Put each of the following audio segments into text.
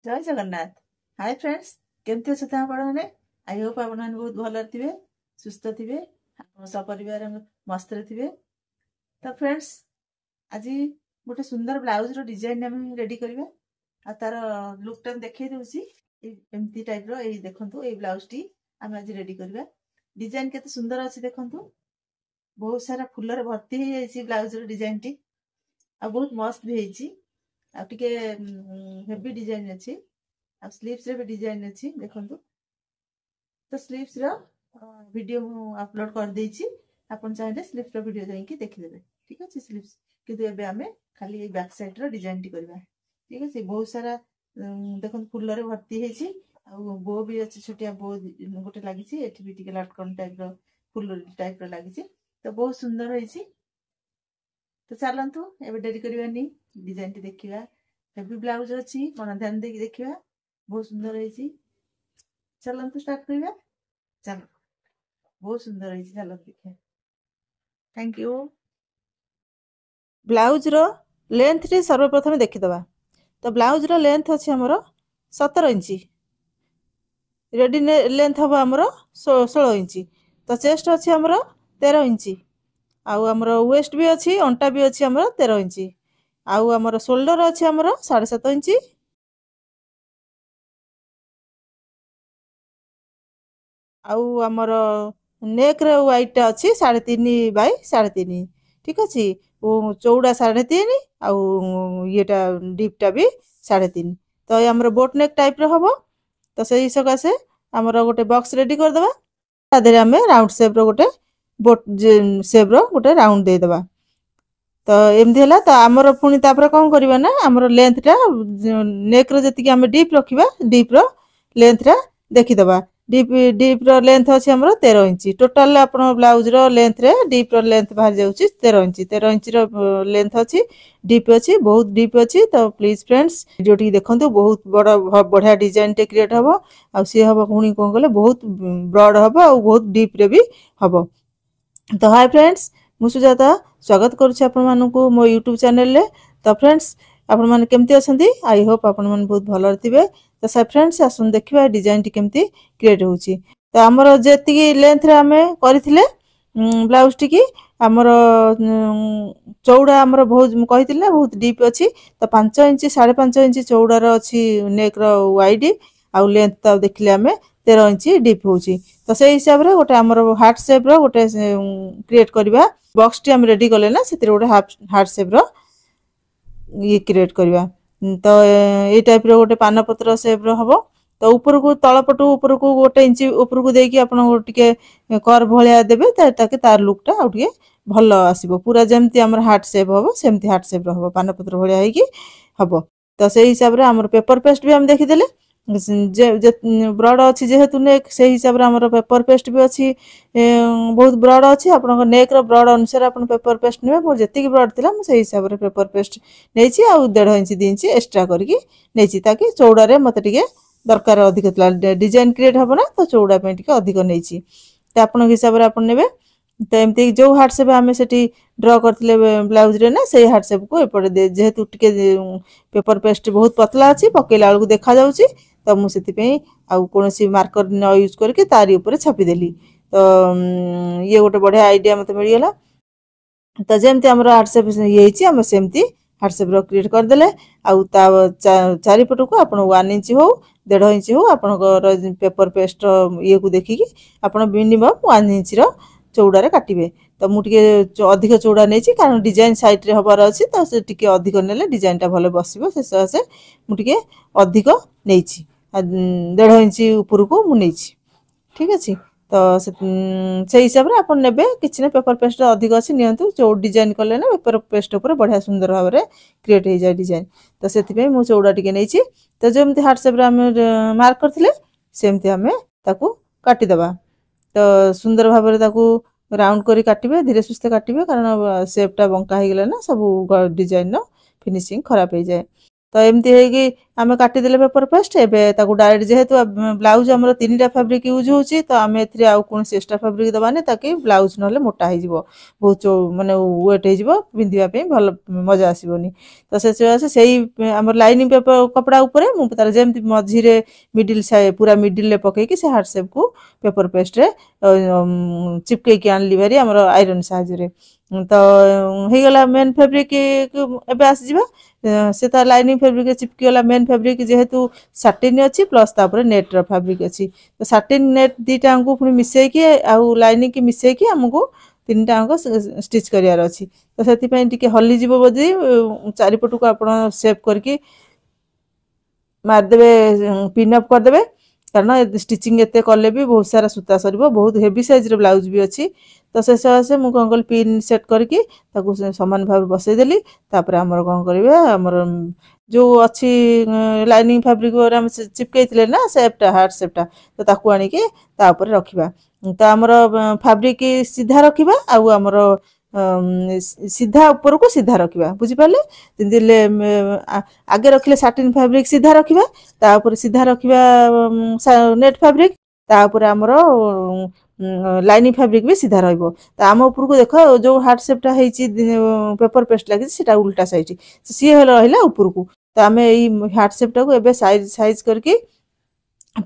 जय Jagannath. Hi friends, केमती अच्छे आपने? आई होप आप बहुत भल थे, सुस्थ थे, सपरिवार मस्त थे। तो फ्रेंड्स, आज गोटे सुंदर ब्लाउज रो डिजाइन आम रेडी करवा आ तार लुक टा देखई दूसरी एमती टाइप रो देखंतु ए ब्लाउज टी आम आज रेडी करवा। डिजाइन केते सुंदर अच्छी देखंतु, बहुत सारा फुल रे भर्ती हो जाई ब्लाउज रो डिजाइन टी आ बहुत मस्त भी होई आ टिके हेवी डिजाइन अच्छी आ स्लीव्स रे भी डिजाइन अच्छी देखंतु। तो स्लीव्स रो वीडियो मु अपलोड कर देछि, आपन चाहे स्लीव्स रो वीडियो जाई कि देखि देबे। ठीक अछि स्लीव्स किंतु एबे हमें खाली बैक साइड रो डिजाइन टी करबा। ठीक अछि, बहुत सारा देखन फुल रे भर्ती हेछि आ बो भी अछि, छोटिया बो गोटे लागि छि, एठी भी टिके लटकन टाइप रो फुल टाइप रो लागि छि। तो बहुत सुंदर होइछि। तो चलतु एबे डेरी करबानी, डिजाइन टी देखिबा। हेवी ब्लाउज अछि, मन ध्यान देकी देखिबा, बहुत सुंदर होइछि। चलतु स्टार्ट करबा। चल, बहुत सुंदर होइछि, चलतु देखिबा। Thank you. ब्लाउज रो लेंथ टी सर्वप्रथम देखिदबा। तो ब्लाउज रो लेंथ अछि हमर 17 इंची, रेडी लेंथ हम हमर 16 इंची। तो चेस्ट अछि हमर 13 इंची, आउ हमर वेस्ट भी अछि, अंटा भी अछि हमर 13 इंची, आउ हमर शोल्डर अछि हमर 7.5 इंची, आउ हमर नेक रे वाइट टा अछि 3.5 बाय 3.5। ठीक अछि, ओ चौड़ा 3.5 आउ येटा डीप टा भी 3.5। तो ये हमर बोट नेक टाइप रो हबो। तो सही सकासे हमर गोटे बॉक्स रेडी कर देबा। तादेरे हमें राउंड शेप रो गोटे बोट शेप रो गोटे राउंड दे देबा। तो एमती हला। तो आमर पुणी तापर कौन करबा ना, आमर लेंथ टा नेक रो जति आम डीप रखिबा, डीप रो लेंथ टा देखि दबा। डीप रो लेंथ अछि हमर 13 इंची। टोटल आपण ब्लाउज रो लेंथ रे डीप रो लेंथ बाहर जाउची 13 इंची। 13 इंची रो लेंथ अछि, डीप अछि, बहुत डीप अछि। तो प्लीज फ्रेंड्स वीडियो टी देखंतु, बहुत बड़ बढ़िया डिजाइन टे क्रिएट हबो आ सी हबो पुणी कोन गले बहुत ब्रॉड हबो आ बहुत डीप रे भी हबो। तो हाय फ्रेंड्स, मु सुजाता स्वागत करूछि आपन मानकु मो यूट्यूब चैनल रे। तो फ्रेंड्स, आपन मान केमती अछंती? आई होप आपन मान बहुत भलो थिबे। तो सब फ्रेंड्स आसन देखिबा डिजाइन टी केमती क्रिएट होउछि। तो हमर जेति लेंथ रे हमें करिथिले ब्लाउज टी की हमर चौड़ा हमर बहुत कहिथिले बहुत डीप अछि। तो 5 इंची 5.5 इंची चौड़ा रो अछि नेक रो वाइड, आ लेंथ तो देखिले हमें 13 इंची डीप होउछि। तो से हिसाब रे गोटे हमर हार्ट शेप रो गोटे क्रिएट करबा। बॉक्स टी हम रेडी करले ना, सेतिर गोटे हार्ट शेप रो ये क्रिएट करबा। तो ए टाइप रो गोटे पान पत्र शेप रो हबो। तो ऊपर को तळ पटु ऊपर को 1 इंची ऊपर को देकी आपण टिके कर्व भलिया देबे, ताकि तार लुक टा आउ टिके भलो आसीबो। पूरा जेमती हमर हार्ट शेप हबो सेमती हार्ट शेप रो हबो, पान पत्र भलिया हेकी हबो। तो से हिसाब रे हमर पेपर पेस्ट भी हम देखि देले जे ब्रॉड अछि जेहेतु नेक, से हिसाब रे हमर पेपर पेस्ट भी अछि बहुत ब्रॉड अछि। आपन नेक रो ब्रॉड अनुसार आपन पेपर पेस्ट नेबे। मोर जेति ब्रॉड थिला मु से हिसाब रे पेपर पेस्ट नेछि, आ 1.5 इंची 2 इंची एक्स्ट्रा करके नेछि, ताकि चौड़ा रे मते टिके दरकार अधिक थिला डिजाइन क्रिएट हबो ना। तो चौड़ा पे टिके अधिक नेछि, तो आपन हिसाब रे आपन नेबे। तो एमती जो हार्ट शेप हमें सेठी ड्रॉ करथिले ब्लाउज रे ना, सेही हार्ट शेप को एपटे दे, जेहेतु टिके पेपर पेस्ट बहुत पतला अछि पकेला आलू देखा जाउची। तो मु सेति पे आ कोनोसी मार्कर न यूज करके तारी ऊपर छापी देली। तो ये गोटे बढ़िया आइडिया मते मिल गेला। तो जेमती हमर हार्ट शेप ये हिची हम सेमती हार्ट शेप रो क्रिएट कर देले। आउ ता चारि पटु को आपण 1 इंच हो 1.5 इंच हो आपण पेपर पेस्ट ये को देखिकी आपण मिनिमम 1 इंच रो चौड़ा रे काटिबे। तो मु टिके अधिक चौड़ा नेछि, कारण डिजाइन साइड रे हबार अछि। तो से टिके अधिक नेले डिजाइन टा भले बसिबो, से से मु टिके अधिक नेछि 1.5 इंच ऊपर को मु नेछि। ठीक अछि। तो से हिसाब रे आपण नेबे, किछि ने पेपर पेस्ट अधिक अछि नियंतु। चौ डिजाइन करले ना पेपर पेस्ट ऊपर बढ़िया सुंदर भाव रे क्रिएट हो जाय डिजाइन। तो सेति पे मु चौड़ा टिके नेछि। तो जेमति हार्ट शेप रे हम मार्क करथिले सेमति हमें ताकू काटि दबा। तो सुंदर भाव रे ताकू राउंड करी काटिबे, धीरे सुस्ते काटिबे, कारण शेप टा बंका हे गेले ना सब डिजाइन नो फिनिशिंग खराब हो जाए। तो एमती है आम काटिदेले पेपर पेस्ट एवं ताकू डायरेक्ट जेहेतु ब्लाउज आम 3टा फैब्रिक यूज होची तो आम कौन एक्सट्रा फैब्रिक दबानी ताकि ब्लाउज ना मोटा हो बहुत माने वेट हो पिंधापी भल मजा आसबनी तो से आम लाइनिंग पेपर कपड़ा उपरे मुझे जमी मझीरे मिडिल पूरा मिडिल पकईकि से हार्ट सेप को पेपर पेस्ट रे चिपकईकि आनली भारी आम आयरन साहाଯ୍ୟରେ तो हो गला मेन फैब्रिक एबे आसी जिबा से तार लाइनिंग फैब्रिक चिपकी गला मेन फैब्रिक जेहेतु साटिन अच्छी प्लस तापर नेट रो फैब्रिक अच्छी तो साटिन नेट दीटा को पुनी मिसेकी आउ लाइनिंग की मिसेकी हमको 3टा अंक स्टिच करियार अच्छी तो से टिके हली जीव बोधी चारिपट को आप सेप करके मारदेवे पिन अप करदे कारण स्टिचिंग एते कले भी बहुत सारा सूता सर बहुत हेवी साइज ब्लाउज भी अच्छी तो से सकाशे मुझे कौन कल पिन सेट करके सामान भाव बसईदेली तापर आमर कौन करेंगे आमर जो अच्छी लाइनिंग फैब्रिक चिपकई ना सेपटा हार्ट सेपटा तो ताकू आणिके तापर रखिबा तो आमर फैब्रिक सीधा रखिबा आउ आमर सीधा ऊपर को सीधा रखिबा बुझिपाले आगे रखिले साटिन फैब्रिक सीधा रखिबा तापर सीधा रखिबा नेट फैब्रिक तापर आमर लाइनिंग फैब्रिक भी सीधा रहिबो तो आम ऊपर को देख जो हार्ट सेपटा हेची पेपर पेस्ट लगी सेटा उल्टा साइड सी रहिला ऊपर को तो आम यही हार्ट सेपटा को एबे साइज साइज करके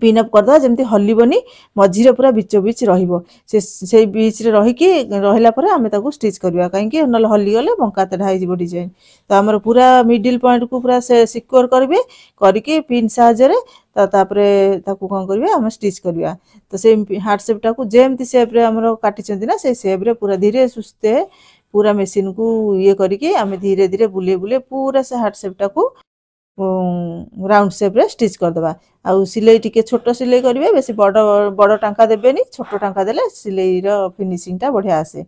पिन अप करदा जमती हलिबनी मझीरे पूरा बीचो बीच रहिबो से बीच रे रहिकी रहिला परे आमे ताको स्टिच करबा काहे कि नल हली गले बंका तेढा हो जिवो डिजाइन तो हमर पूरा मिडिल पॉइंट को पूरा से सिक्योर करबे करके पिन साहाଯ୍य रे तापरे ताको कोन करबे हम स्टिच करबा तो से हार्ट शेपटा को जेमती शेप रे हमर काटी चंदी ना से शेप रे पूरा धीरे सुस्ते पूरा मशीन को ये करके आमे धीरे धीरे बुले बुले पूरा से हार्ट शेपटा को राउंड शेप रे स्टिच कर दबा आउ सिलाई टिके छोटो सिलाई करिवे बेसी बड़ बड़ टांका देबेनी छोटो टांका देले सिलाई रो फिनिशिंग टा बढ़िया आसे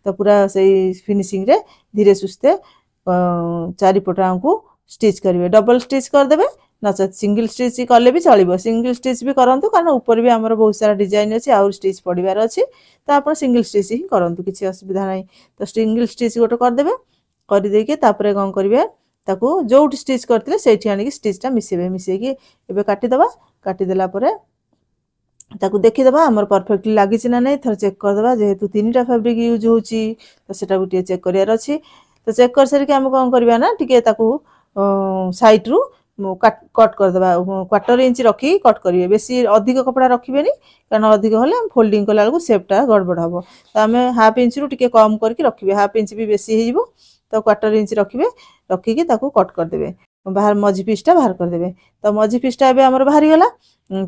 तो पूरा सही फिनिशिंग रे धीरे सुस्ते चारिपटा को स्टिच करिवे डबल स्टिच कर देबे नचत सिंगल स्टिच कले भी चलिबो सिंगल स्टिच भी करंतु कारण ऊपर भी हमर बहुत सारा डिजाइन अछि और स्टिच पडिबार अछि तो आपण सिंगल स्टिच ही करंतु किछि असुविधा नै तो सिंगल स्टिच गोटे कर देबे कर देके तापरे कोन करिवे ताकू जो स्टिच करते से आनिक स्टिचटा मिसेबे मिसेकी एबे काटी दबा काटी देला परे ताकू देखिदबा हमर परफेक्टली लागि ना नै थर चेक कर दबा जेहेतु 3टा फैब्रिक यूज होची तो सेटा गुटे चेक करियार अछि तो चेक कर सर के हम कोन करबा ना टिके ताकू साइड रु कट कर दबा क्वार्टर इंच रखी कट करिवे बेसी अधिक कपड़ा रखिबेनी कारण अधिक होले हम फोल्डिंग कला को शेपटा गड़बड़ हबो तो हमें हाफ इंच रु टिके कम करके रखिबे हाफ इंच भी बेसी हेइबो तो क्वार्टर इंच रखिबे रखिकी ताकू कट कर देबे बाहर मझी पीसटा बाहर कर देबे तो मझी पीसटा एबे हमर बाहरी गला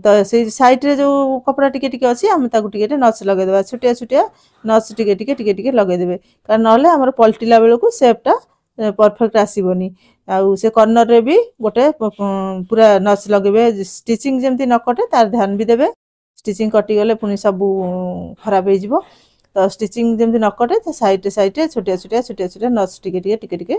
तो से साइड रे जो कपड़ा टिके टिके अछि हम ताकू टिके नच लगे देबा छुटिया छुटिया नच टिके टिके टिके टिके लगे देबे कारण नले हमर पलटिला बेल को शेपटा परफेक्ट आसीबनी आउ से कॉर्नर रे भी गोटे पूरा नच लगेबे स्टिचिंग जेमती न कटे तार ध्यान भी देबे स्टिचिंग कटि गले पुनी सब खराब हे जिवो तो स्टिचिंग जेमती न कटे तो साइड साइड छोटिया छोटिया छोटिया छोटिया नच टिके टिके टिके टिके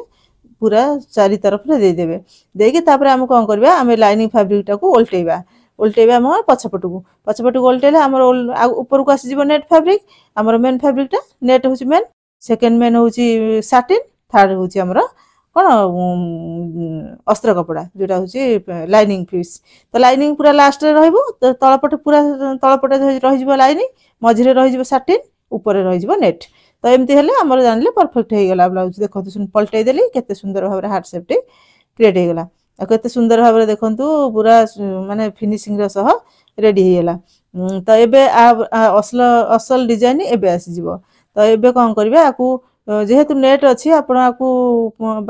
पूरा चारि तरफ रे दे देबे देके तापर हम कोन करबा हम लाइनिंग फैब्रिक टा को उल्टेबा हम पछपट को उल्टेले हमर ऊपर को आसी जिवो नेट फैब्रिक हमर मेन फैब्रिक टा नेट होची मेन सेकंड मेन होची साटिन थर्ड होची हमर कोन अस्त्र कपड़ा जोटा होची लाइनिंग पीस तो लाइनिंग पूरा लास्ट रे रहइबो तो तळपट पूरा तळपट रहि जिवो लाइनिंग मझिरे रहि जिवो साटिन ऊपर रहि जिवो नेट तो एमती हेले हमर जानले परफेक्ट हे गेला ब्लाउज देखंतु सुन पलटै देली केते सुंदर भाबरे हार्ट शेप टे क्रिएट हे गेला आ केते सुंदर भाबरे देखंतु पूरा माने फिनिशिंग रो सह रेडी हे गेला तो एबे असल डिजाइन एबे आसी जिवो तो एबे कोन करबे आकू जेहेतु नेट अच्छी आपको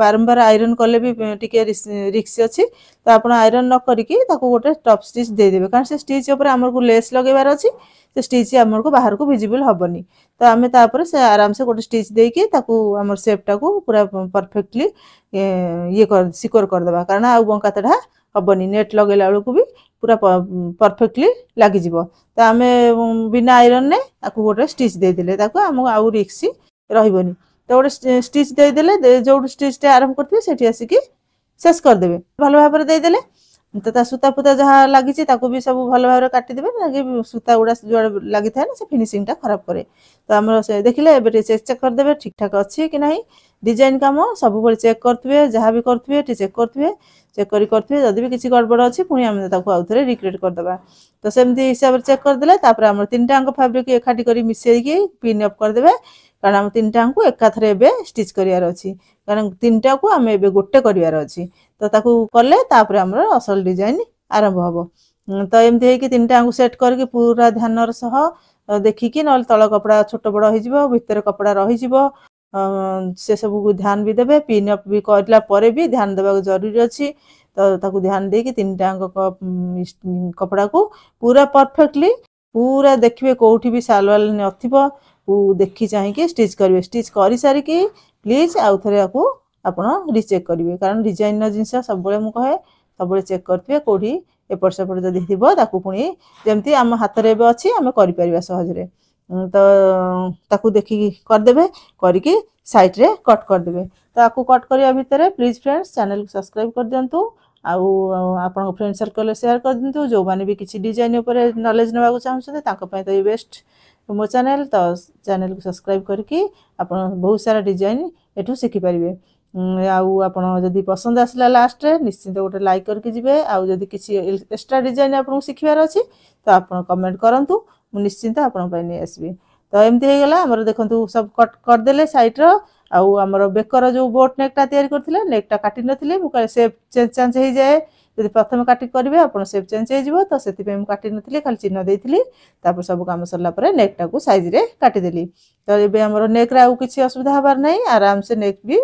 बारंबार आयरन कले भी टिके रिक्स अच्छी तो आप आयरन न करिकी गोटे टप स्टिच देदेवे कारण से स्टिच उपर आमर को लेस लगेबार अच्छी से स्टिच आमर को बाहर को विजिबल हेनी तो आम तापर से आराम से गोटे स्टिच देकी आमर सेपटा को पूरा परफेक्टली ये सिक्योर करदे कारण आउ बंका तेढ़ा हेनी नेट लगेला बेलू भी पूरा परफेक्टली लग तो आम बिना आयरन ने गोटे स्टिच देदेले आमको आउ रिक्स रही तो गोटे स्टिच देदेले जो स्टिच आरंभ करते से आसिक शेष करदे भल भाव देदेले तो सूता फूता जहाँ लगी भी सब भल भाव काटिदेवे ना सूता गुड़ा जो लगी था ना से फिनिशिंग टा खराब करे तो आम देखिले चेक चेक करदे ठीक ठाक अच्छी कि नहीं डिजाइन काम सब चेक करुवे जहाँ भी करुवे चेक करुवे चेक करुवे जदि भी किसी गड़बड़ अच्छी पुणी आम आउ थे रिक्रिएट करदे तो सेमती हिसाब से चेक करदे आम 3टाक फैब्रिक एकाठी कर मिसेक पिन अप करदे कारण आम 3टाक एकाथर एवं स्टिच करार अच्छी कारण 3टा को आम ए गोटे करार अच्छी तो ताकू कले आमर असल डिजाइन आरंभ हम तो एमती है 3टाक सेट करके पूरा ध्यान सह देखिकी ना तल कपड़ा छोट बड़ हो भितर कपड़ा रही से सब को ध्यान भी देवे पिन अप भी करला परे भी ध्यान देवा जरूरी अच्छी तो ताकू ध्यान देकी 3टाक कपड़ा को पूरा परफेक्टली पूरा देखिए कौटी भी सालवाल नथिबो देखी चाहिए स्टिच करेंगे स्टिच कर सारिकी प्लीज आउ थे आप रिचेक करेंगे कारण डिजाइन जिनस सब मुझे कहे सब चेक करेंगे कौटी एपट सेपट जदि थी पुणी जमती आम हाथ में अच्छी आम कर सहजरे तो ताकू देखिकी करदे करके साइड रे कट करदे तो आपको कट करने भितर प्लीज फ्रेंड्स चैनल को सब्सक्राइब कर दिंतु आपन फ्रेंड सर्कल शेयर कर दिंतु जो माने भी किसी डिजाइन ऊपर नॉलेज नेबाक चाहते तो ये बेस्ट मो चैनल तो चैनल को सब्सक्राइब करके आप बहुत सारा डिजाइन एठू शिखि पारे आदि पसंद आसला लास्ट रे निश्चिंत गोटे लाइक करके जिबे आदि किसी एक्स्ट्रा डिजाइन आपको शिखबार अच्छी तो आप कमेंट करूँ निश्चिंत नहीं आसबि तो एमती हो गला आमर देखंतु सब कट करदे साइड रो आमर बेकर जो बोट नेकटा तैयारी करथिले नेकटा काटी नथिले मु सेप चेंज चेंज हो जाए यदि प्रथम काटी करेंगे आप सेप चेंज हो तो से काटी नी खाली चिन्ह देती सब कम सरला नेकटा को साइज रे काटिदेली तो ये आमर नेक्रे आउ कि असुविधा हबार नहीं आराम से नेक भी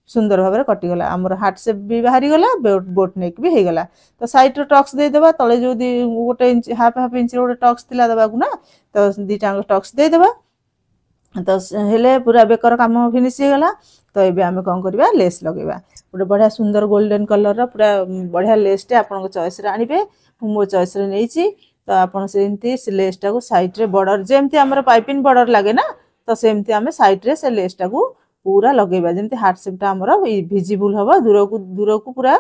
सुंदर भाव में कटिगला आमर हार्ट सेप भी बाहरी गला बोट नेक भी होगला तो साइड टक्स देदेबा तले जो गोटे इंच हाफ इंच गोटे टक्स थिला देबा ना तो 2टाक टक्स देदेबा तो हेले पूरा बेकर काम फिनिश हो गला तो ये आम कौन करवा लेस लगेगा गोटे बढ़िया सुंदर गोल्डन कलर पूरा बढ़िया लेसटे आपन चॉइस रे आनिबे मो चॉइस रे नहीं तो आपन सेमती से लेसटा को साइड रे बॉर्डर जेमती हमर पाइपिंग बॉर्डर लगे ना तो सेमती आम साइड रे से लेसटा को पूरा लगेबा जेमती हार्ट शेपटा हमर विजिबल हबो दूर को पूरा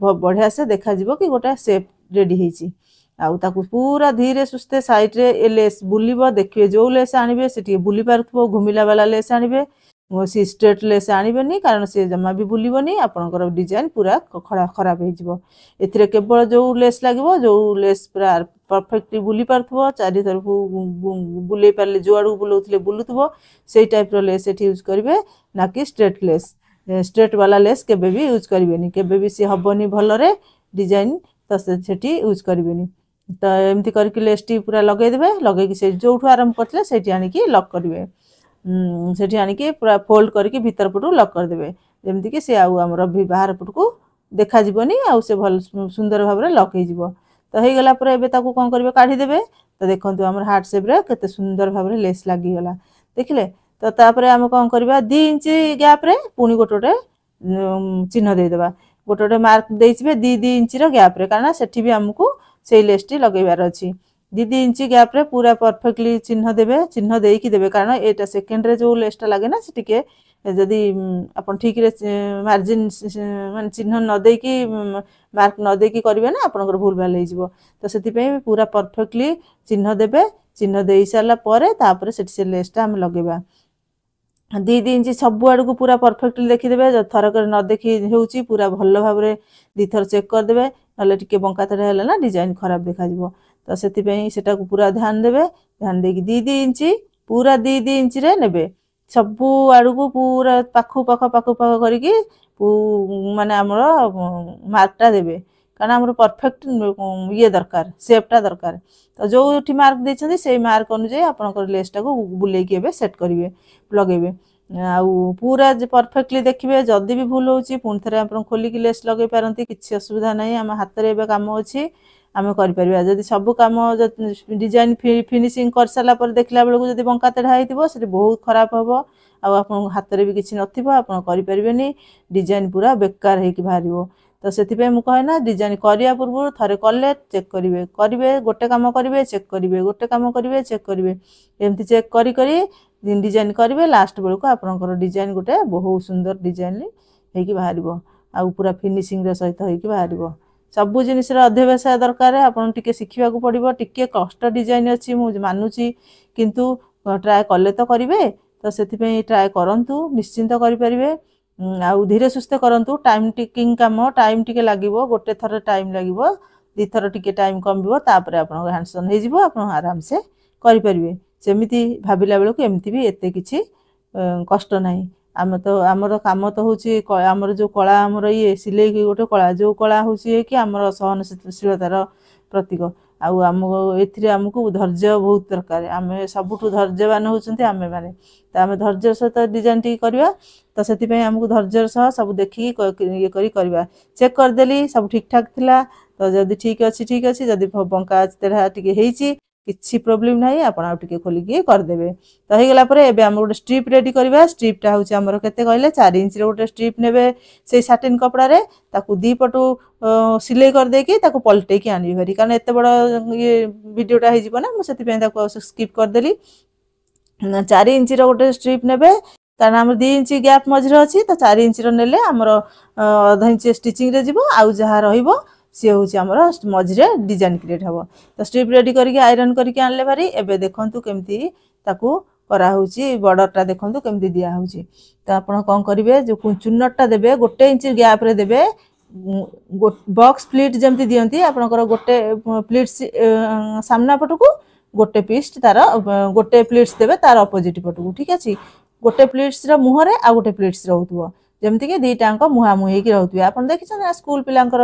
बढ़िया से देखा जिवो कि गोटा शेप रेडी हेची आउ ताकू पूरा धीरे सुस्ते साइड रे ए लेस बुलिबो देखिए जो लेस आनिबे से बुली पारथबो घुमिला वाला लेस आनिबे सी स्ट्रेट लेस आनिबेनी कारण से जमा भी बुलिबोनी आपनकर डिजाइन पूरा खराब हो जिवो एथिरे केवल जो लेस लागिवो जो लेस पूरा परफेक्टली बुली पारथबो चारि तरफ बुले पारले जो आडू बुलौथले बुलुथबो सेई टाइप रो लेस एठी यूज करिवे ना कि स्ट्रेट लेस स्ट्रेट वाला लेस केबे भी यूज करिवेनी केबे भी से हबोनी भलरे डिजाइन तो सेठी यूज करिवेनी तो एमती करके लेसटी पूरा लगे देबे लगे से जो आरंभ करथिले सेठी आनिकी लॉक करिवे सेठी आनिकी पूरा फोल्ड करके भीतर पटू लॉक कर देबे जेमती कि से आउ हमर भी बाहर पट को देखा जिवोनी आउ से भल सुंदर भाव में लॉक हो जिवो तो हे गला पर एबे ताकू कोन करबे काढी देबे तो देखंतु हमर हार्ट शेप रे केते सुंदर भाव में लेस लागी गला देखले तो तापर हम कोन करबा 2 इंच गैप रे पुनी गोटोटे चिन्ह दे देबा गोटोटे मार्क देइछबे 2 इंच रो गैप रे कारण सेठी भी हमकू से लेसटी लगेबार अच्छी 2 इंच गैप रे पूरा परफेक्टली चिन्ह देबे चिन्ह देकी देबे कारण एटा सेकेंड रे जो लेसटा लागे ना से टिके जदि अपन ठीक रे मार्जिन मान चिन्ह न देकी मार्क न देकी करिवे ना आपनकर भूल भाल हो जिवो तो सेति पे पूरा परफेक्टली चिन्ह देबे चिन्ह देई साला परे तापर सेति से लेसटा हम लगेबा 2 इंच सब आड़ को पूरा परफेक्टली देखीदेवे जो थरक न देखी होउची पूरा भल भाव में 2 थर चेक करदे ना टिके बंका तड़ा है ना डिजाइन खराब देखा तो से पूरा ध्यान देवे ध्यान देकी 2 इंच पूरा 2 इंच रे नेबे सबू आड़ को पूरा पाखु पाख करके माने आमर मार्कटा देवे कारण आमर परफेक्ट ये दरकार सेपटा दरकार तो जो मार्क देते से मार्क अनुसार आपंकर लेसटा को बुलेकी एबे सेट करेंगे लगेबे आउ पूरा परफेक्टली देखिए जदि भी भूल होची पुणी थे आप खोलिकी लेस लगे पारती किसी असुविधा नहीं आम हाथ में कम अच्छी आम कर जदि सब कम डिजाइन फिनिशिंग कर सारा पर देखला बेलू जब बंका तेढ़ा हो बहुत खराब हम आप हाथ में भी किसी नपारे डिजाइन पूरा बेकार होगी बाहर तो से कहे ना डिजाइन करने पूर्व थे कले चेक करेंगे गोटे कम करेंगे चेक करेंगे गोटे कम करेंगे चेक करेंगे एमती चेक करी डिजाइन करेंगे लास्ट बेलू आपंकर डिजाइन गोटे बहुत सुंदर डिजाइन होगी बाहर आ पूरा फिनिशिंग सहित होगी बाहर सबू जिनस अध्यवस दरकार आपन टिके शिखा पड़ो टिके कष्ट डिजाइन अच्छी मुझे मानुची किंतु ट्राए कले तो करेंगे तो से ट्राए करूँ निश्चिंत करेंगे आउ धीरे सुस्थे करंतु टाइम टेकिंग काम टाइम टिके लागिवो गोटे थर टाइम लागिवो दी थर टिके टाइम कमिवो तापर आपन हैंडसन हे जिवो आपन आराम से करि परिबे सेमिति भाबिला बेलु को एमिति भी एते किछि कष्ट नाही आम तो आमर काम तो होची आमर जो कला आमर ये सिलाई की गोटे कला जो कला होची कि आमर सहनशीलतार प्रतीक आउ आम एथिरे हमकु धैर्य बहुत दरकार आमे सबुठु धैर्यवान होचंती आमे माने त आमे धैर्य सहित डिजाइन टी करबा तो सेति पय हमकु धैर्य सह सब देखि ये करी करबा चेक कर देली सब ठीक ठाक थिला तो जदी ठीक अछि जदी बंका तेरा टिके हेची किछि प्रॉब्लम नाही आपण आ टिके खोली के कर देबे तो हे गेला परे एबे हम गोटे स्ट्रिप रेडी करबा स्ट्रिपटा होची हमर केते कहले 4 इंच रे गोटे स्ट्रिप नेबे से साटिन कपड़ा रे ताकू दी पटू सिलाई कर दे के ताकू पलटे के आनी भरी कारण एते बड़ ये वीडियोटा हे जिवो ना मु सेति पय ताकू स्किप कर देली 4 इंच रे गोटे स्ट्रिप नेबे कारण हम 2 इंच गैप मझरे अछि तो 4 इंच रो नेले हमर आधा इंच स्टिचिंग रे जिवो आउ जहा रहिबो सी हूँ आमर मझे डिजाइन क्रिएट हम तो स्ट्रिप रेडी करके आयरन करके आनले भारी एबे देखंतु केमती ताकू करा होची बॉर्डरटा देखंतु केमती दिया होची तो आपण कोन करिवे जो चुन्नटटा देबे गोटे इंच गैप रे देबे बॉक्स प्लीट जेमती दियंती आपनकर गोटे प्लीट्स सामना पटकू गोटे पीस तार गोटे प्लीट्स देबे तार अपोजिट पटकू ठीक अछि गोटे प्लीट्स रा मुहरे आ गोटे प्लीट्स रहउतबो जेमती के दीटांक मुहा मुही की रहउतबे आपन देखिछन स्कूल पिलांकर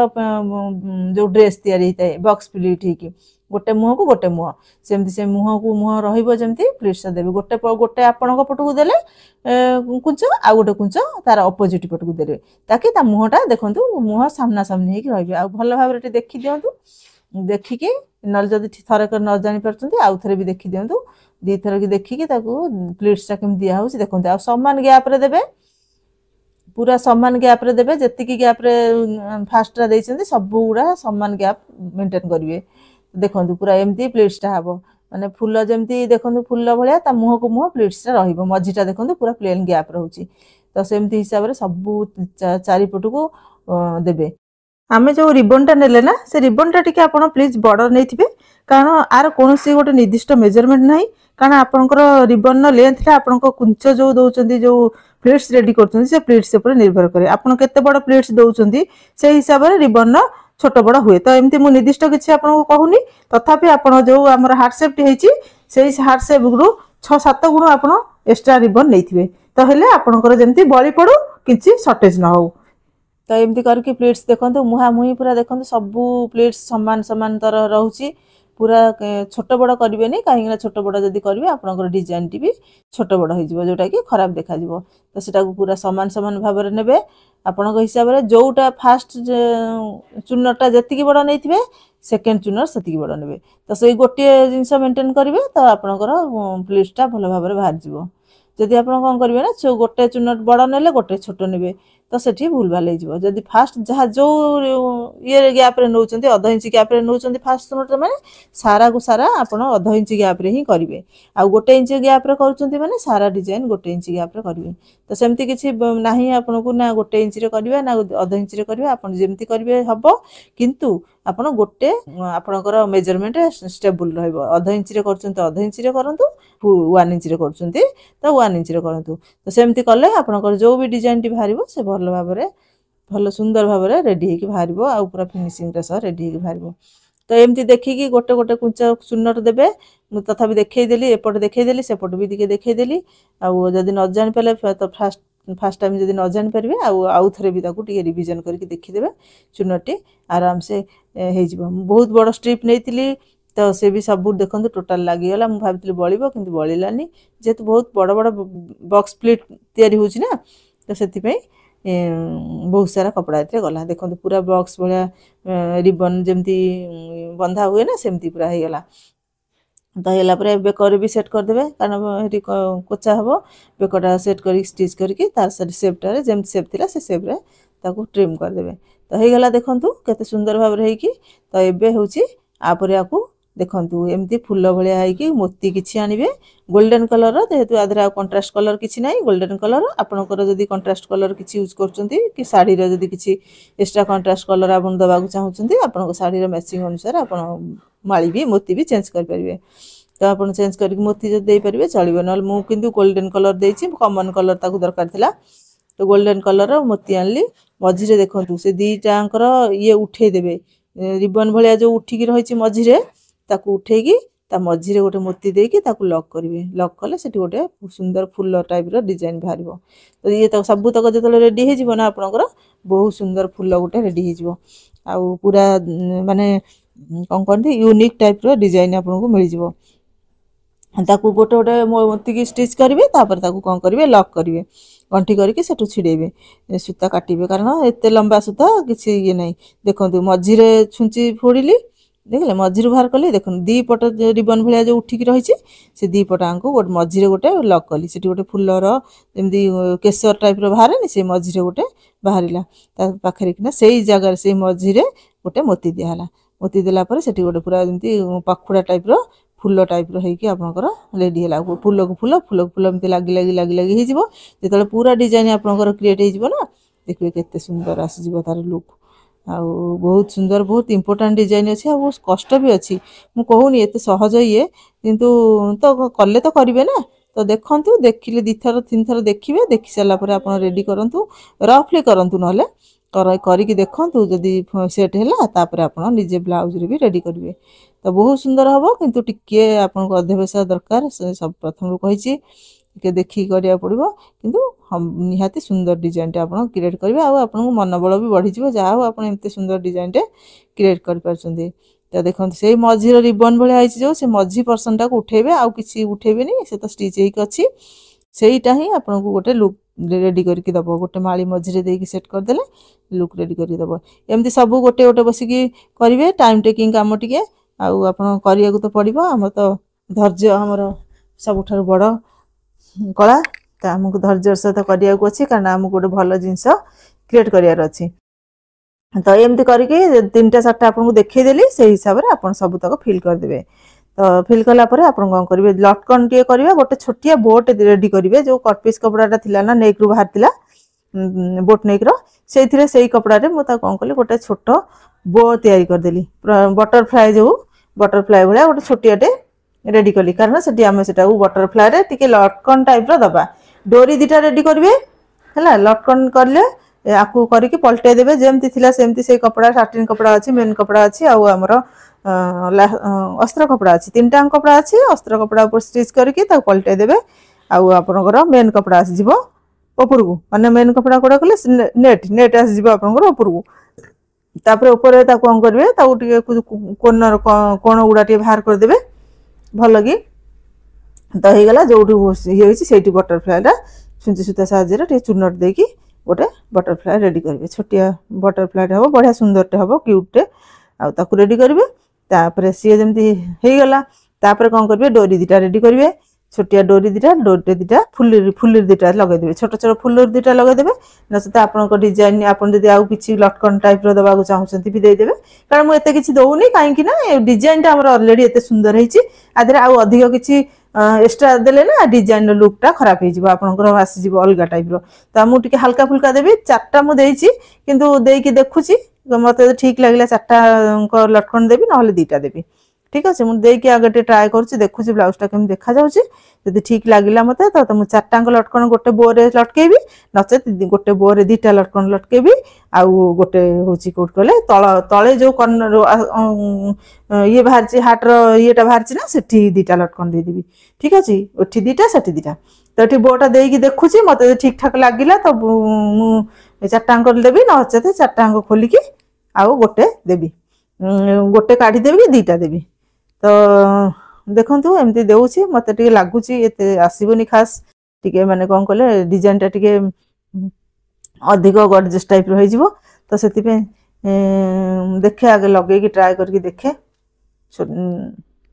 जो ड्रेस तयारी हिताय बॉक्स प्लीट हिकी गोटे मुह को गोटे मुह सेमती से मुह को मुह रहिबो जेमती प्लीट्स देबे गोटे गोटे आपनक पटकू देले कुंच आ गोटे कुंच तार अपोजिट पटकू देबे ताकि ता मुहटा देखंतु मुह सामना सामने हिकी रहबे आ भलो भाबरे देखि दियंतु देखि के नल जदी थरे कर न जानि परचंती आउ थरे भी देखि दियंतु दी थरे की देखि के ताकू प्लीट्स ता केम दिया होसी देखंतु आ समान गैप रे देबे पूरा समान गैप रे देबे जति की गैप रे फास्ट रा देइछंती सब गुडा समान गैप मेंटेन करिवे देखंतु पूरा एमती प्लीट्स ता हबो माने फुल्ल जेमती देखंतु फुल्ल भलिया ता मुह को मुह प्लीट्स ता रहिबो मझिटा देखंतु पूरा प्लेन गैप रहउची तो सेमती हिसाब रे सब चारि पटु को देबे आमे जो रिबन टा नेले ना से रिबन टा टिके आपण प्लीज बॉर्डर नेथिबे कारण आर कोनोसी गोटे निर्दिष्ट मेजरमेंट नाही कारण आपनकर रिबन न लेंथ टा आपनको कुंच जो दोचंती जो प्लेट्स रेडी करचंती से प्लेट्स ऊपर निर्भर करे आपण केते बड़ प्लेट्स दोचंती से हिसाब रे रिबन न छोट बड़ हुए तो एमती मु निर्दिष्ट किछि आपनको कहूनी तथापि आपण जो हमर हार्ट शेप हेची सेही हार्ट शेप गुरु 6-7 गुण आपण एक्स्ट्रा रिबन नेथिबे तो हेले आपनकर जेमती बळी पडू किछि शॉर्टेज न हो तो एमती करके प्लेट्स देखंतु मुहा मुही पूरा देखंतु सब प्लेट्स समान समान तर रहउची पूरा छोट बड़ करिवेनी काहेकि ना छोट बड़ जदी करिवे आपनकर डिजाइन टी भी छोट बड़ होई जिवो जोटा कि खराब देखा जिवो तो सेटा को पूरा समान समान भाव रे नेबे आपनक हिसाब रे जोटा फास्ट चुन्नरटा जति की बड़ नैथिबे सेकंड चुन्नर सति की बड़ नेबे तो सेई गोटे जिंस मेंटेन करिवे तो आपनकर प्लेट्सटा भलो भाव रे बाहर जिवो जदि आपण कोन करिवे ना गोटे चुन्नर बड़ नेले गोटे छोट नेबे तो सेठी भूल भाल हो जदि फास्ट जहाँ जो ये गैप रे नौचंती आधा इंच गैप रे नौचंती फास्ट चुन्नर माने सारा को सारा आपण आधा इंच गैप रे ही करिवे आ गोटे इंच गैप रे करूचंती माने सारा डिजाइन गोटे इंच गैप रे करिवे तो सेमती किछि नाही आपण को ना गोटे इंच रे करिवे ना आधा इंच रे करिवे आपण जेमती करिवे हबो किंतु आपण गोटे आपणकर मेजरमेंट स्टेबल रहइबो आधा इंच रे करचंती आधा इंच रे करंतु 1 इंच रे करचंती तो 1 इंच रे करंतु तो सेमती करले आपणकर जो भी डिजाइन टी भारिबो से भलो भाबरे भलो सुंदर भाबरे रेडी हेकी भारिबो आ पूरा फिनिशिंग रे सह रेडी हेकी भारिबो तो एमती देखि की गोटे गोटे कुंचा चुन्नर देबे मु तथा भी देखै देली एपट देखै देली सेपट भी दिके देखै देली आ जदी न जानि पेले तो फास्ट टाइम जदी न जानि परबे आउ थरे भी ताकू टिके रिवीजन करके देखि देबे चुन्नरटी आराम से हे जिवो बहुत बड़ स्ट्रिप नेतिली तो से भी सब देखंतु टोटल लागि गला मु भाबितली बळिबो किंतु बळिलानी जेतु बहुत बड़ बड़ बॉक्स प्लेट तयारी होची ना तो सेति पे बहुत सारा कपड़ा एते गला देखंतु पूरा बॉक्स भलिया रिबन जेमती बंधा हुए ना सेमती पूरा हे गला तो हेला परे बेकर भी सेट कर देबे कारण हेटी कोचा हबो बेकटा सेट करी स्टिच करके तार शेपटा रे जेम शेप थिला से शेप रे ताको ट्रिम कर देबे तो हे गला देखंतु केते सुंदर भाव रे की तो एबे होची आ परे आकू देखंतु एमती फुल्ल भलिया है कि मोती किछि आनिबे गोल्डन कलर जेहेतु आदरा कंट्रास्ट कलर किछि नाही गोल्डन कलर आपनकर जदी कंट्रास्ट कलर किछि यूज करचंती कि साड़ी रे जदी किछि एक्स्ट्रा कंट्रास्ट कलर आपन दबा को चाहउचंती आपनको साड़ी रे मैचिंग अनुसार आपन माली भी मोती भी चेंज कर परिबे तो आपन चेंज करके मोती जदी दे परिबे चलिबो नल मु किंतु गोल्डन कलर देछि कॉमन कलर ताकू दरकार थिला तो गोल्डन कलर मोती आनली मझिरे देखंतु से दीटांकर ये उठे देबे रिबन भलिया जो उठिकी रहिछि मझिरे ताकू उठेकी ता मझिरे गोटे मोती देकी ताकू लॉक करिवे लॉक कले सेठी गोटे सुंदर फुल टाइप रो डिजाइन बाहरिबो तो ये तो सब तक जतले रेडी हे जिवो ना आपनकर बहुत सुंदर फुल गोटे रेडी हे जिवो आ पूरा माने कोन कोनती यूनिक टाइप रो डिजाइन आपनको मिल जिवो ताकू गोटे गोटे मोती की स्टिच करेंगे तापर ताकू कौन करेंगे लॉक करेंगे गंठी करके सेठू छिड़ेबे सूता काटिबे कारण एते लंबा सूता किसी ये नहीं देखो मझिरे छुंची फोड़िली देखले मझिरू बाहर कली देखो दी पट रिबन भलिया जो उठिकी रही से दी पटांको गोटे मझिरे गोटे लॉक कली सेठी गोटे फुलर जमती केसर टाइप रो बाहर से मझिरे गोटे बाहरिला ता पाखरे किना सेई जगह से मझिरे गोटे मोती दियाला मोती देला पर सेठी गोटे पूरा जमती पखुड़ा टाइप रो फुल टाइप रो हेकी आपनकर रेडी हैला फुल को फुल एमती लागी हे जिवो जेतले पूरा डिजाइन आपनकर क्रिएट हे जिवो ना देखबे केते सुंदर आसी जिवो तार लुक आ बहुत सुंदर बहुत इंपोर्टेंट डिजाइन अछि आ बहुत कष्ट भी अछि मु कहूनी एते सहज ये किंतु तो कले तो करिवे ना तो देखंतु देखिले दी थर तीन थर देखिबे देखि साला पर आपन रेडी करंतु रफली करंतु नले करिकी देखंतु जदी सेट हैला तापर आपन निजे ब्लाउज रे भी रेडी करिवे तो बहुत सुंदर हम किंतु टिके आपन को अध्यवसाय दरकार सब प्रथम रू कहिछि के देखि करिया पड़िबो किंतु हम निहाती सुंदर डिजाइन टे आपन क्रिएट करिवे आ आपन को मनोबल भी बढ़ी जिवो जा हो आपन एते सुंदर डिजाइन टे क्रिएट कर परछन्ती तो देखंतु से मझिर रिबन भले आइछि जो से मझी पर्सन टा को उठेबे आ किछि उठेबेनी से तो स्टिच हेक अछि सेईटा ही आपन को गोटे लुक रेडी करके दबो गोटे माली मझिरे देकी सेट कर देले लुक रेडी करके दबो एमती सब गोटे गोटे बसिकी करिवे टाइम टेकिंग काम टिके आउ आपण करिया को तो पड़िबो हम तो धैर्य हमर सबठार बड़ कला त हमको धैर्य सहित करिया को अछि कारण हम गोटे भलो जिंस क्रिएट करियार अछि तो एमती करके तीनटा चारटा आपन को देखै देली से हिसाब रे आपन सब तक फिल कर देबे तो फिल कला परे आपन कोन करिवे लटकन के करिवे गोटे छोटिया बोट रेडी करिवे जो कट पीस कपड़ाटा थिला ना नेक रु बाहर थिला बोट नेक रो सेइथिरे सेई कपड़ा रे मता कोन कले गोटे छोटो बो तयारी कर देली बटरफ्लाई जो बटरफ्लाई भलिया गोटे छोटियाटे रेडी कली कारण सेठी आमे सेटा बटरफ्लाई रे टिके लटकन टाइप रो दबा डोरी दिटा रेडी करबे हला लटकन करले आकू करके पलटे देबे जेमती थिला सेमती से कपड़ा साटिन कपड़ा अछि मेन कपड़ा अछि आ हमरो अस्त्र कपड़ा अछि तीनटा कपड़ा अछि अस्त्र कपड़ा ऊपर स्टिच करके ता पलटे देबे आ आपनकर मेन कपड़ा आसी जिवो ऊपर को माने मेन कपड़ा कोडा कले नेट नेट आसी जिवो आपनकर ऊपर को तापर ऊपर ता कोन करबे ता टिके कोनर कोन गुडा टिके बाहर कर देबे भल लगी तो हे गला जोठी ये होइछि सेठी बटरफ्लाई रा सुंची सुता साहाଯ୍य रे टिके चुनट देकी गोटे बटरफ्लाई रेडी करिवे छोटिया बटरफ्लाई हबो बढ़िया सुंदर टे हबो क्यूट टे आ ताकू रेडी करिवे तापर सी जेमती हे गला तापर कोन करबे डोरी दिटा रेडी करिवे छोटिया डोरी दिटा फुल्ली दिटा लगे देबे छोट छोट फुल्ली दिटा लगे देबे नसते आपन को डिजाइन आपन जदी आउ किछि लटकन टाइप रो दबा को चाहउछंती भी दे देबे कारण मु एते किछि दउनी काहे कि ना डिजाइन टा हमर ऑलरेडी एते सुंदर हेछि आदरे आउ अधिक किछि एक्स्ट्रा देले ना डिजाइन लुक टा खराब हे जिवो आपनकर आसी जिवो अलगा टाइप रो त मु टिके हल्का फुल्का देबी चारटा मु देइछि किंतु देइकी देखुछि मते ठीक लागला चारटा को लटकन देबी नहले दीटा देबी ठीक अछि मु देइकी आगे ट्राई करछि देखुछि ब्लाउज टा केम देखा जाउछि यदि ठीक लागिला मते तो मु चारटांग लटकन गोटे बोरे लटकेबी नचे गोटे बोरे दीटा लटकन लटकेबी आउ गोटे होछि कोट कले तळे जो कर्नर ये बाहरछि हाट रो येटा बाहरछि ना सेठी दीटा लटकन दे देबी ठीक अछि ओठी दीटा सेठी दीटा तो एठी बोटा देइकी देखुछि मते ठीक ठाक लागिला तो मु चारटांग देबी नचे चारटांग खोलिकी आउ गोटे देबी गोटे काढी देबी कि दीटा देबी तो देखंतु एमती देउछि मते टिके लागुछि एते आसीबोनी खास टिके माने कोन कले डिजाइन टा टिके अधिक गॉर्जियस टाइप रहि जिवो तो सेति पे देखे आगे लगे कि ट्राई करके देखे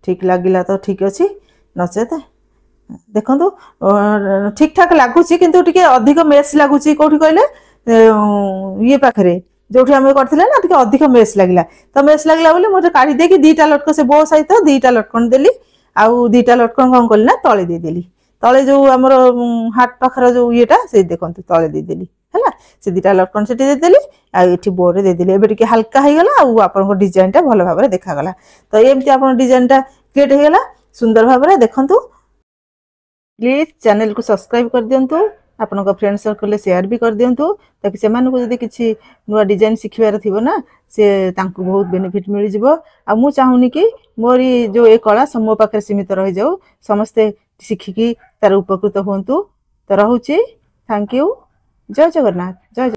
ठीक लागिला तो ठीक अछि नचेत देखंतु ठीक ठाक लागुछि किंतु टिके अधिक मेस लागुछि कोठी कहले ये पाखरे जोठी हमें करथिले ना टिके अधिक मेस लागिला तो मेस लागिला बोले मोटे काढी देकी दीटा लटकन से बो सहित दीटा लटकन देली आउ दीटा लटकन कोन करली ना तळे दे देली तळे जो हमर हाथ पाखर जो येटा से देखंतु तळे दे देली हला से दीटा लटकन सेठी दे देली आ एठी बोरे दे देली एबे टिके हल्का हे गला आ आपन को डिजाइन टा भलो भाबरे देखा गला तो एमती आपन डिजाइन टा क्रिएट हे गला सुंदर भाबरे देखंतु प्लीज चैनल को सब्सक्राइब कर दियंतु ଆପଣଙ୍କ ଫ୍ରେଣ୍ଡ सर्कल सेयार भी कर दिंतु ताकि से जदि किसी नुआ डिजाइन शिखबार थी ना से तांकु बहुत बेनिफिट मिल जिवो आ मु चाहूनी कि मोरी जो ए कला मो पाखे सीमित रही जाऊ समस्ते शिखिकी तार उपकृत हुंतु तो रहूची थैंक यू जय जगन्नाथ जय